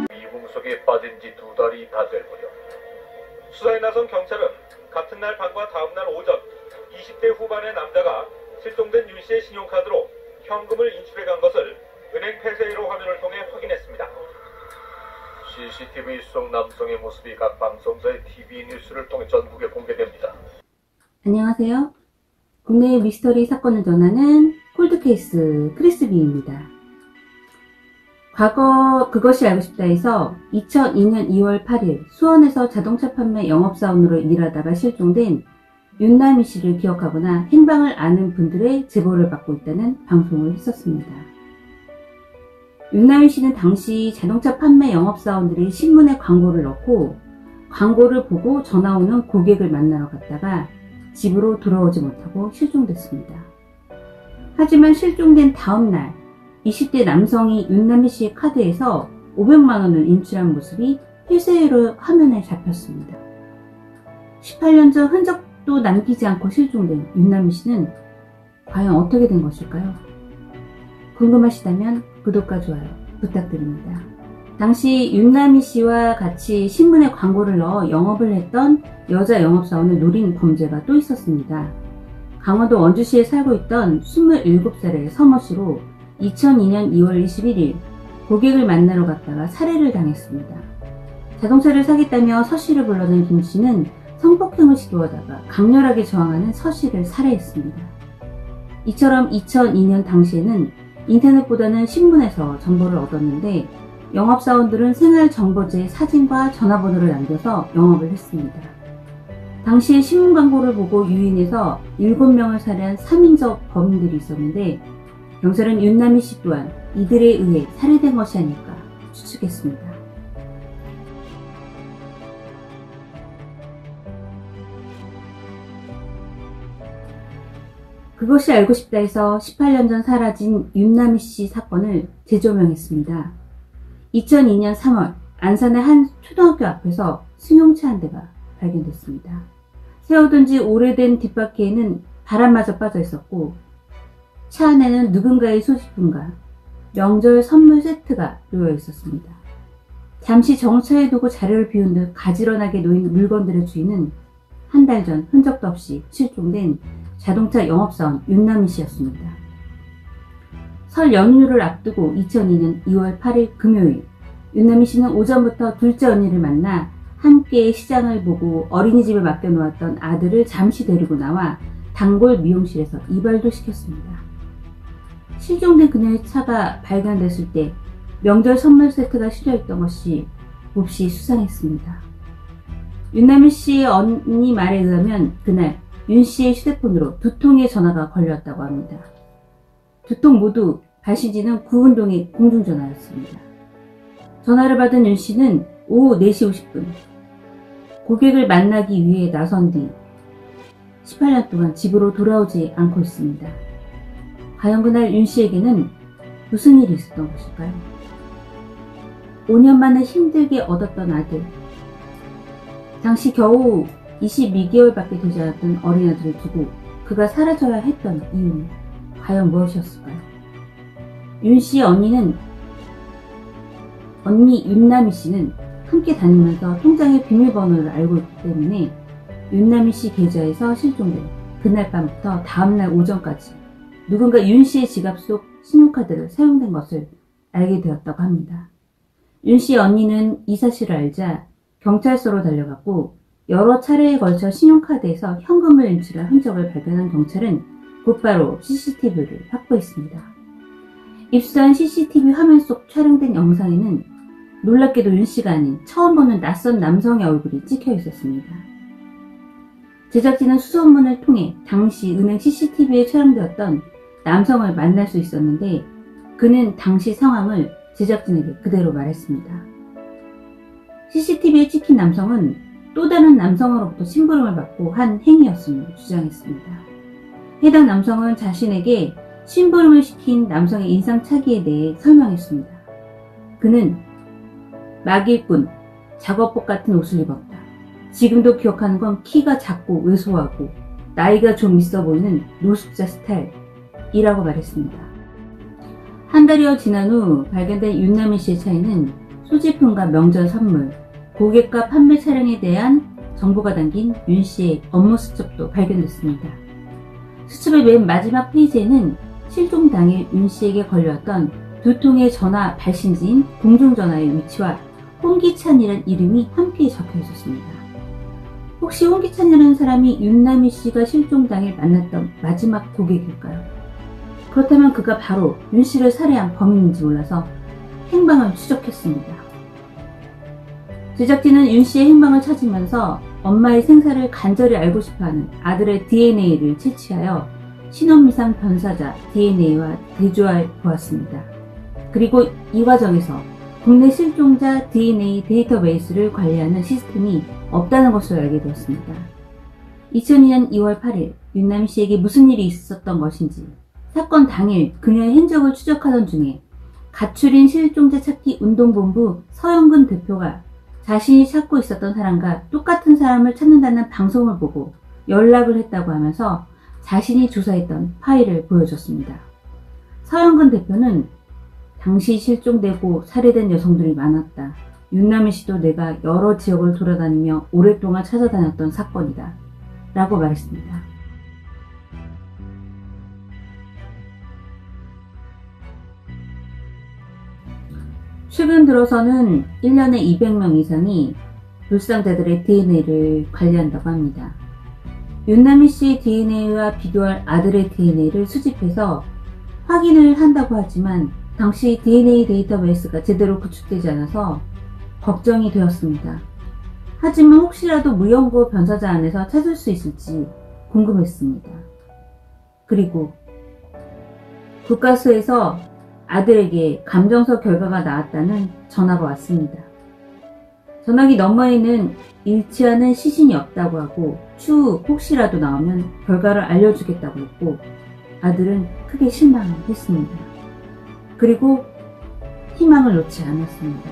미궁 속에 빠진 지 2달이 다 될 무렵 수사에 나선 경찰은 같은 날 밤과 다음 날 오전 20대 후반의 남자가 실종된 윤 씨의 신용카드로 현금을 인출해 간 것을 은행 폐쇄로 화면을 통해 확인했습니다. CCTV 속 남성의 모습이 각 방송사의 TV 뉴스를 통해 전국에 공개됩니다. 안녕하세요. 국내의 미스터리 사건을 전하는 콜드케이스 크리스비입니다. 과거 그것이 알고 싶다에서 2002년 2월 8일 수원에서 자동차 판매 영업사원으로 일하다가 실종된 윤남희 씨를 기억하거나 행방을 아는 분들의 제보를 받고 있다는 방송을 했었습니다. 윤남희 씨는 당시 자동차 판매 영업사원들이 신문에 광고를 넣고 광고를 보고 전화오는 고객을 만나러 갔다가 집으로 돌아오지 못하고 실종됐습니다. 하지만 실종된 다음날 20대 남성이 윤남희 씨의 카드에서 500만 원을 인출한 모습이 폐쇄로 화면에 잡혔습니다. 18년 전 흔적도 남기지 않고 실종된 윤남희 씨는 과연 어떻게 된 것일까요? 궁금하시다면 구독과 좋아요 부탁드립니다. 당시 윤남희 씨와 같이 신문에 광고를 넣어 영업을 했던 여자 영업사원을 노린 범죄가 또 있었습니다. 강원도 원주시에 살고 있던 27살의 서모 씨로 2002년 2월 21일 고객을 만나러 갔다가 살해를 당했습니다. 자동차를 사겠다며 서 씨를 불러낸 김 씨는 성폭행을 시도하다가 강렬하게 저항하는 서 씨를 살해했습니다. 이처럼 2002년 당시에는 인터넷보다는 신문에서 정보를 얻었는데 영업사원들은 생활정보지에 사진과 전화번호를 남겨서 영업을 했습니다. 당시에 신문 광고를 보고 유인해서 7명을 살해한 3인적 범인들이 있었는데 경찰은 윤남희 씨 또한 이들에 의해 살해된 것이 아닐까 추측했습니다. 그것이 알고 싶다에서 18년 전 사라진 윤남희 씨 사건을 재조명했습니다. 2002년 3월 안산의 한 초등학교 앞에서 승용차 한 대가 발견됐습니다. 세워둔 지 오래된 뒷바퀴에는 바람마저 빠져 있었고 차 안에는 누군가의 소지품과 명절 선물 세트가 놓여 있었습니다. 잠시 정차해 두고 자리를 비운 듯 가지런하게 놓인 물건들의 주인은 한 달 전 흔적도 없이 실종된 자동차 영업사원 윤남희 씨였습니다. 설 연휴를 앞두고 2002년 2월 8일 금요일 윤남희 씨는 오전부터 둘째 언니를 만나 함께 시장을 보고 어린이집에 맡겨놓았던 아들을 잠시 데리고 나와 단골 미용실에서 이발도 시켰습니다. 실종된 그녀의 차가 발견됐을 때 명절 선물 세트가 실려있던 것이 몹시 수상했습니다. 윤남희 씨의 언니 말에 의하면 그날 윤 씨의 휴대폰으로 2통의 전화가 걸려왔다고 합니다. 2통 모두 발신지는 구운동의 공중전화였습니다. 전화를 받은 윤 씨는 오후 4시 50분 고객을 만나기 위해 나선 뒤 18년 동안 집으로 돌아오지 않고 있습니다. 과연 그날 윤 씨에게는 무슨 일이 있었던 것일까요? 5년 만에 힘들게 얻었던 아들, 당시 겨우 22개월밖에 되지 않았던 어린아들을 두고 그가 사라져야 했던 이유는 과연 무엇이었을까요? 윤 씨의 언니 윤남희 씨는 함께 다니면서 통장의 비밀번호를 알고 있기 때문에 윤남희 씨 계좌에서 실종된 그날 밤부터 다음날 오전까지 누군가 윤 씨의 지갑 속 신용카드를 사용된 것을 알게 되었다고 합니다. 윤 씨의 언니는 이 사실을 알자 경찰서로 달려갔고 여러 차례에 걸쳐 신용카드에서 현금을 인출한 흔적을 발견한 경찰은 곧바로 CCTV를 확보했습니다. 입수한 CCTV 화면 속 촬영된 영상에는 놀랍게도 윤 씨가 아닌 처음 보는 낯선 남성의 얼굴이 찍혀 있었습니다. 제작진은 수소문을 통해 당시 은행 CCTV에 촬영되었던 남성을 만날 수 있었는데 그는 당시 상황을 제작진에게 그대로 말했습니다. CCTV에 찍힌 남성은 또 다른 남성으로부터 심부름을 받고 한 행위였음을 주장했습니다. 해당 남성은 자신에게 심부름을 시킨 남성의 인상착의에 대해 설명했습니다. 그는 막일꾼, 작업복 같은 옷을 입었다. 지금도 기억하는 건 키가 작고 왜소하고 나이가 좀 있어 보이는 노숙자 스타일. 이라고 말했습니다. 한 달여 지난 후 발견된 윤남희 씨의 차에는 소지품과 명절 선물, 고객과 판매 차량에 대한 정보가 담긴 윤 씨의 업무 수첩도 발견됐습니다. 수첩의 맨 마지막 페이지에는 실종 당일 윤 씨에게 걸려왔던 2통의 전화 발신지인 공중전화의 위치와 홍기찬이라는 이름이 함께 적혀 있었습니다. 혹시 홍기찬이라는 사람이 윤남희 씨가 실종 당일 만났던 마지막 고객일까요? 그렇다면 그가 바로 윤 씨를 살해한 범인인지 몰라서 행방을 추적했습니다. 제작진은 윤 씨의 행방을 찾으면서 엄마의 생사를 간절히 알고 싶어하는 아들의 DNA를 채취하여 신원미상 변사자 DNA와 대조해 보았습니다. 그리고 이 과정에서 국내 실종자 DNA 데이터베이스를 관리하는 시스템이 없다는 것을 알게 되었습니다. 2002년 2월 8일 윤남희 씨에게 무슨 일이 있었던 것인지, 사건 당일 그녀의 행적을 추적하던 중에 가출인 실종자 찾기 운동본부 서영근 대표가 자신이 찾고 있었던 사람과 똑같은 사람을 찾는다는 방송을 보고 연락을 했다고 하면서 자신이 조사했던 파일을 보여줬습니다. 서영근 대표는 당시 실종되고 살해된 여성들이 많았다. 윤남희 씨도 내가 여러 지역을 돌아다니며 오랫동안 찾아다녔던 사건이다. 라고 말했습니다. 최근 들어서는 1년에 200명 이상이 불상자들의 DNA를 관리한다고 합니다. 윤남희 씨의 DNA와 비교할 아들의 DNA를 수집해서 확인을 한다고 하지만 당시 DNA 데이터베이스가 제대로 구축되지 않아서 걱정이 되었습니다. 하지만 혹시라도 무연고 변사자 안에서 찾을 수 있을지 궁금했습니다. 그리고 국가수에서 아들에게 감정서 결과가 나왔다는 전화가 왔습니다. 전화기 너머에는 일치하는 시신이 없다고 하고 추후 혹시라도 나오면 결과를 알려주겠다고 했고, 아들은 크게 실망했습니다. 그리고 희망을 놓지 않았습니다.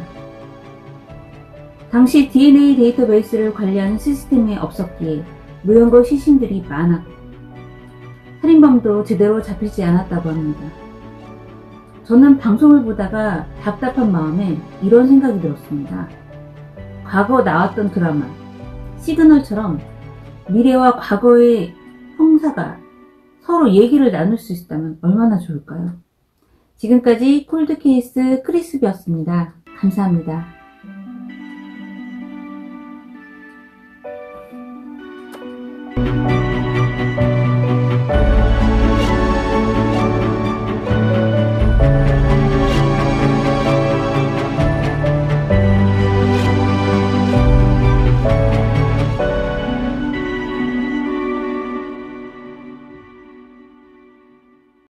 당시 DNA 데이터베이스를 관리하는 시스템이 없었기에 무연고 시신들이 많았고 살인범도 제대로 잡히지 않았다고 합니다. 저는 방송을 보다가 답답한 마음에 이런 생각이 들었습니다. 과거 나왔던 드라마 시그널처럼 미래와 과거의 형사가 서로 얘기를 나눌 수 있다면 얼마나 좋을까요? 지금까지 콜드케이스 크리스비였습니다. 감사합니다.